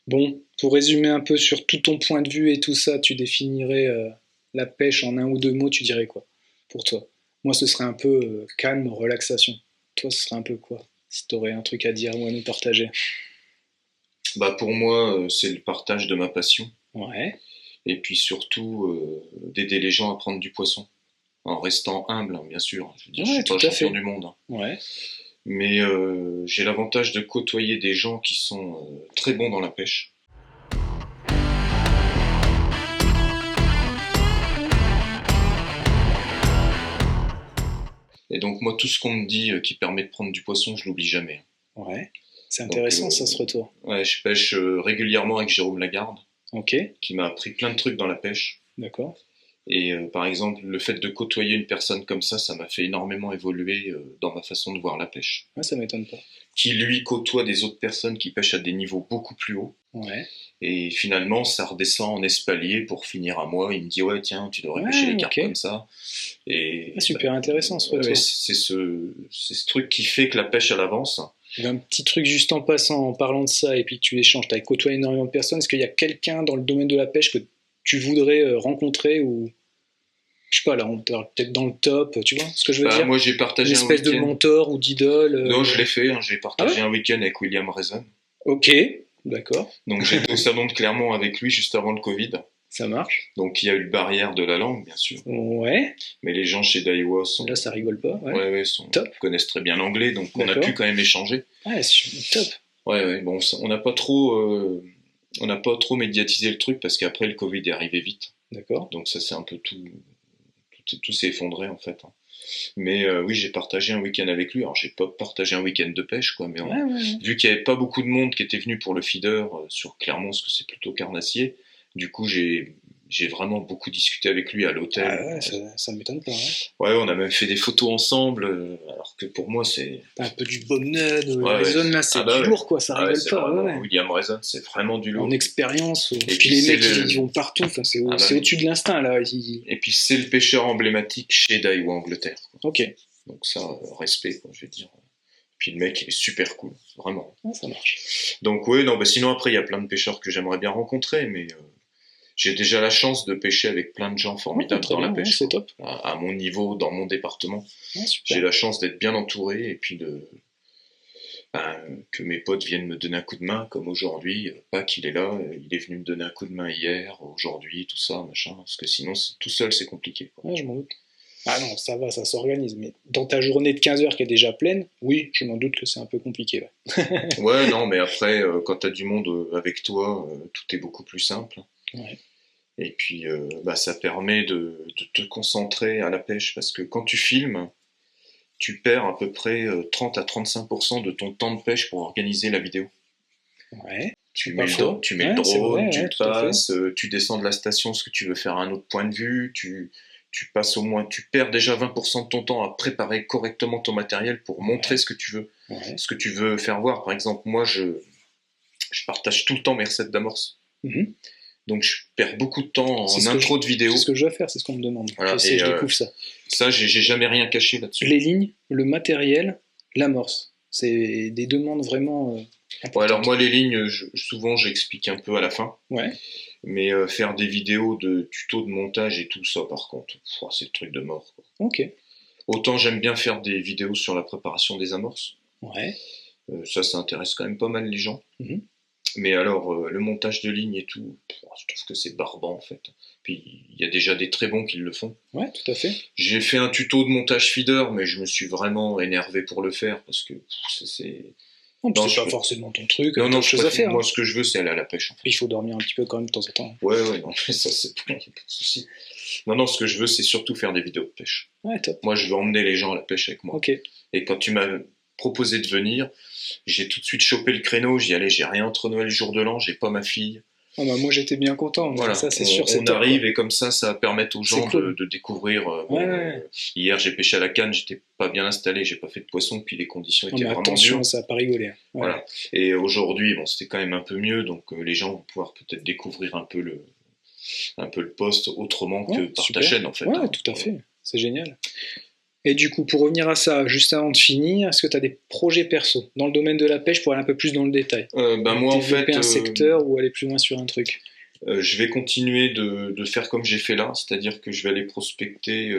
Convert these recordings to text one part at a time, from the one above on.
Bon, pour résumer un peu sur tout ton point de vue et tout ça, tu définirais la pêche en un ou deux mots, tu dirais quoi pour toi? Moi, ce serait un peu calme, relaxation. Toi, ce serait un peu quoi? Si t'aurais un truc à dire ou à nous partager. Bah pour moi, c'est le partage de ma passion. Ouais, Et puis surtout, d'aider les gens à prendre du poisson. En restant humble, hein, bien sûr. Je veux dire, je ouais, suis tout pas à champion fait. du monde, hein. Ouais, Mais j'ai l'avantage de côtoyer des gens qui sont très bons dans la pêche. Et donc moi, tout ce qu'on me dit qui permet de prendre du poisson, je l'oublie jamais. ouais. C'est Donc intéressant ça, ce retour. ouais, je pêche régulièrement avec Jérôme Lagarde, Ok, qui m'a appris plein de trucs dans la pêche. d'accord. Et par exemple, le fait de côtoyer une personne comme ça m'a fait énormément évoluer dans ma façon de voir la pêche. Ouais, ça m'étonne pas. Qui lui côtoie des autres personnes qui pêchent à des niveaux beaucoup plus hauts. Ouais, Et finalement, ça redescend en espalier pour finir à moi. Il me dit ouais, tiens, tu devrais pêcher ouais, les carpes ok. comme ça. Et Ah, super intéressant ce ouais, retour. c'est ce truc qui fait que la pêche elle avance. Il y a un petit truc juste en passant, en parlant de ça, et puis que tu échanges, tu as côtoyé énormément de personnes. Est-ce qu'il y a quelqu'un dans le domaine de la pêche que tu voudrais rencontrer ou, je sais pas, là, on peut-être dans le top, tu vois ce que je veux Bah dire? moi j'ai Une partagé un espèce de week-end. mentor ou d'idole. Non, je l'ai fait. Hein, j'ai Ah partagé ouais? un week-end avec William Reason. Ok, d'accord, Donc j'étais au salon de Clermont avec lui juste avant le Covid. ça marche. Donc il y a eu le barrière de la langue, bien sûr. Ouais, Mais les gens chez Daiwa là ça rigole pas, ouais. ouais, Top, connaissent très bien l'anglais, donc on a pu d'accord. quand même échanger. Ouais, top, Ouais, ouais, bon, on n'a pas trop médiatisé le truc parce qu'après le Covid est arrivé vite. d'accord. Donc ça c'est un peu tout s'est effondré en fait, hein. Mais oui, j'ai partagé un week-end avec lui. Alors j'ai pas partagé un week-end de pêche, quoi, mais Ouais, ouais, ouais. vu qu'il y avait pas beaucoup de monde qui était venu pour le feeder sur Clermont, parce que c'est plutôt carnassier, du coup j'ai vraiment beaucoup discuté avec lui à l'hôtel. Ah ouais, ça m'étonne pas, ouais. Ouais, on a même fait des photos ensemble, alors que pour moi c'est T'as un peu du bonnet, de ouais, ouais. Reason là, Ah c'est bah du ouais. lourd quoi, ça Ah ouais, rigole c'est pas, ouais, vraiment ouais. William Reason, c'est vraiment du En lourd. expérience. Et Puis puis les c'est mecs, le ils vont partout. Enfin, ah bah c'est oui. au-dessus de l'instinct, là. Et puis c'est le pêcheur emblématique chez Daiwa Angleterre, quoi. Ok, Donc ça, respect, quoi, je vais dire. Puis le mec, il est super cool, vraiment. ah, ça marche. Donc ouais, non, bah sinon après, il y a plein de pêcheurs que j'aimerais bien rencontrer, mais j'ai déjà la chance de pêcher avec plein de gens Ouais, formidables très dans la bien, ouais, pêche, c'est quoi. top. À mon niveau, dans mon département, Ouais, j'ai super. la chance d'être bien entouré et puis que mes potes viennent me donner un coup de main, comme aujourd'hui. Pas qu'il est là, il est venu me donner un coup de main hier, aujourd'hui, tout ça, machin. Parce que sinon, tout seul, c'est compliqué, quoi. Ouais, je m'en doute. Ah non, ça va, ça s'organise. Mais dans ta journée de 15 heures qui est déjà pleine, oui, je m'en doute que c'est un peu compliqué. Ouais. Ouais, non, mais après, quand t'as du monde avec toi, tout est beaucoup plus simple. Ouais. Et puis, bah, ça permet de te concentrer à la pêche, parce que quand tu filmes, tu perds à peu près 30 à 35% de ton temps de pêche pour organiser la vidéo. Ouais, c'est pas faux. Tu mets le Ouais, c'est drone, vrai, tu ouais, le tout à fait. passes, tu descends de la station parce que tu veux faire un autre point de vue, tu passes au moins, tu perds déjà 20% de ton temps à préparer correctement ton matériel pour montrer Ouais, ouais. ce que tu veux faire voir. Par exemple, moi, je partage tout le temps mes recettes d'amorce. Mhm. Donc, je perds beaucoup de temps en intro de vidéo. C'est ce que je dois faire, c'est ce qu'on me demande. Je Voilà, sais, et je découvre ça. ça, j'ai jamais rien caché là-dessus. Les lignes, le matériel, l'amorce. C'est des demandes vraiment Ouais, alors importantes. moi, les lignes, souvent, j'explique un peu à la fin. Ouais, Mais faire des vidéos de tutos de montage et tout ça, par contre, c'est le truc de mort, quoi. ok. Autant j'aime bien faire des vidéos sur la préparation des amorces. Ouais. Ça intéresse quand même pas mal les gens. Mhm. Mais alors, le montage de ligne et tout, je trouve que c'est barbant en fait. Puis il y a déjà des très bons qui le font. Ouais, tout à fait. J'ai fait un tuto de montage feeder, mais je me suis vraiment énervé pour le faire parce que c'est. Non, puis Non, c'est pas forcément ton truc, non, t'as non, autre chose à faire. moi Hein. ce que je veux c'est aller à la pêche en fait. Puis il faut dormir un petit peu quand même de temps en temps. Ouais, ouais, non, mais ça c'est pas de souci. Non, non, ce que je veux c'est surtout faire des vidéos de pêche. Ouais, top. Moi je veux emmener les gens à la pêche avec moi. Ok. Et quand tu m'as proposé de venir, j'ai tout de suite chopé le créneau, j'y allais, j'ai rien entre Noël et jour de l'an, j'ai pas ma fille. Ah bah, moi j'étais bien content, Voilà, ça c'est sûr, c'est on top. arrive Quoi. et comme ça va permettre aux C'est gens cool. de découvrir. Ouais, ouais. Hier j'ai pêché à la canne, j'étais pas bien installé, j'ai pas fait de poisson, puis les conditions Non, étaient mais vraiment attention, dures. ça va pas rigoler. Hein. Ouais. Voilà. Et aujourd'hui, bon, c'était quand même un peu mieux, donc les gens vont pouvoir peut-être découvrir un peu le poste autrement que Ouais, par ta super. chaîne en fait, Ouais, hein. tout à fait. C'est génial. Et du coup, pour revenir à ça, juste avant de finir, est-ce que tu as des projets perso dans le domaine de la pêche pour aller un peu plus dans le détail? Moi, en fait, Développer un secteur ou aller plus loin sur un truc? je vais continuer de faire comme j'ai fait là, c'est-à-dire que je vais aller prospecter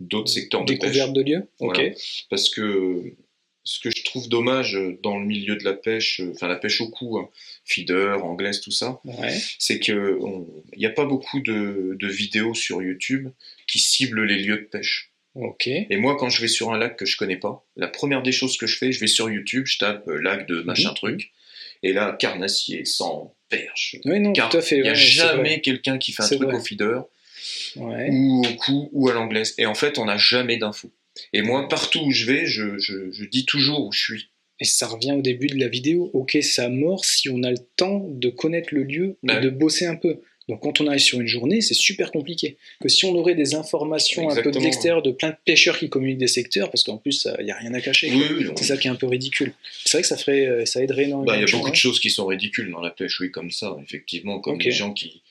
d'autres secteurs de pêche. Découverte de lieux? Ok. Voilà. Parce que ce que je trouve dommage dans le milieu de la pêche, enfin la pêche au cou, hein, feeder, anglaise, tout ça, Ouais. c'est qu'il n'y a pas beaucoup de vidéos sur YouTube qui ciblent les lieux de pêche. Ok. Et moi, quand je vais sur un lac que je connais pas, la première des choses que je fais, je vais sur YouTube, je tape lac de machin truc, et là, carnassier, sang, perche. Oui, non, Car tout à fait. il n'y a ouais, c'est jamais vrai. quelqu'un qui fait un C'est truc vrai. au feeder, Ouais. ou au cou, ou à l'anglaise. Et en fait, on n'a jamais d'infos. Et moi, partout où je vais, je dis toujours où je suis. Et ça revient au début de la vidéo. Ok, ça mord si on a le temps de connaître le lieu et Ouais. de bosser un peu. Donc quand on arrive sur une journée, c'est super compliqué. Que si on aurait des informations un peu de Exactement. l'extérieur de plein de pêcheurs qui communiquent des secteurs, parce qu'en plus, il n'y a rien à cacher. quoi. Oui, C'est ça qui est un peu ridicule. C'est vrai que ça aiderait énormément. il y a de gens, beaucoup de ouais. choses qui sont ridicules dans la pêche, oui, comme ça, effectivement, comme Ok. les gens qui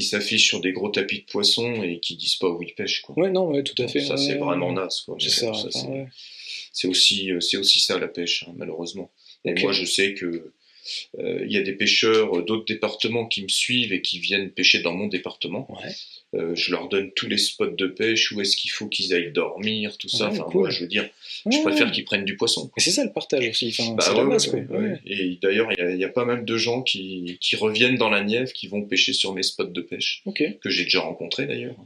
s'affichent sur des gros tapis de poissons et qui disent pas où ils pêchent, quoi. Ouais, non, ouais, tout à fait. Ça, ouais, c'est ouais, vraiment ouais. naze, quoi. Mais C'est bon, ça. ça, enfin, ouais. c'est aussi ça, la pêche, hein, malheureusement. Et Ok. moi, je sais que il y a des pêcheurs d'autres départements qui me suivent et qui viennent pêcher dans mon département. Ouais. Je leur donne tous les spots de pêche, où est-ce qu'il faut qu'ils aillent dormir, tout ça. Ouais, Enfin, cool. moi, je veux dire, Ouais, je préfère ouais. qu'ils prennent du poisson, quoi. Mais c'est ça le partage aussi. Enfin, Bah c'est ouais, la base, ouais, quoi. ouais, Ouais. ouais. Et d'ailleurs, il y a pas mal de gens qui reviennent dans la Nièvre, qui vont pêcher sur mes spots de pêche, Ok. que j'ai déjà rencontrés d'ailleurs.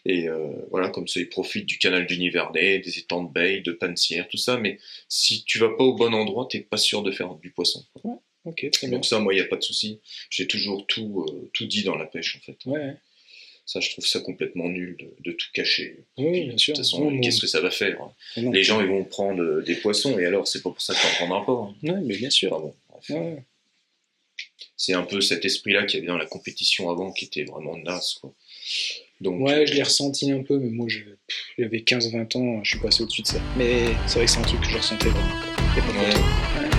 Et voilà, comme ça, ils profitent du canal du Nivernais, des étangs de Baye, de Pansière, tout ça. Mais si tu vas pas au bon endroit, t'es pas sûr de faire du poisson, quoi. Ok, très bien. Donc ça, moi, il n'y a pas de souci. J'ai toujours tout dit dans la pêche, en fait. Ouais, ouais. Ça, je trouve ça complètement nul de tout cacher. Oui, Puis, bien sûr. De toute façon, Non, non. qu'est-ce que ça va faire, hein? Non. Les gens, ils vont prendre des poissons, et alors, c'est pas pour ça que t'en prendras pas, hein. Ouais, mais bien sûr. Enfin bon, bref. Ouais. C'est un peu cet esprit-là qu'il y avait dans la compétition avant qui était vraiment naze, quoi. Donc, Ouais, je l'ai ressenti un peu, mais moi j'avais 15-20 ans, je suis passé au-dessus de ça. Mais c'est vrai que c'est un truc que je ressentais vraiment. Y a pas de ouais. photo. Ouais.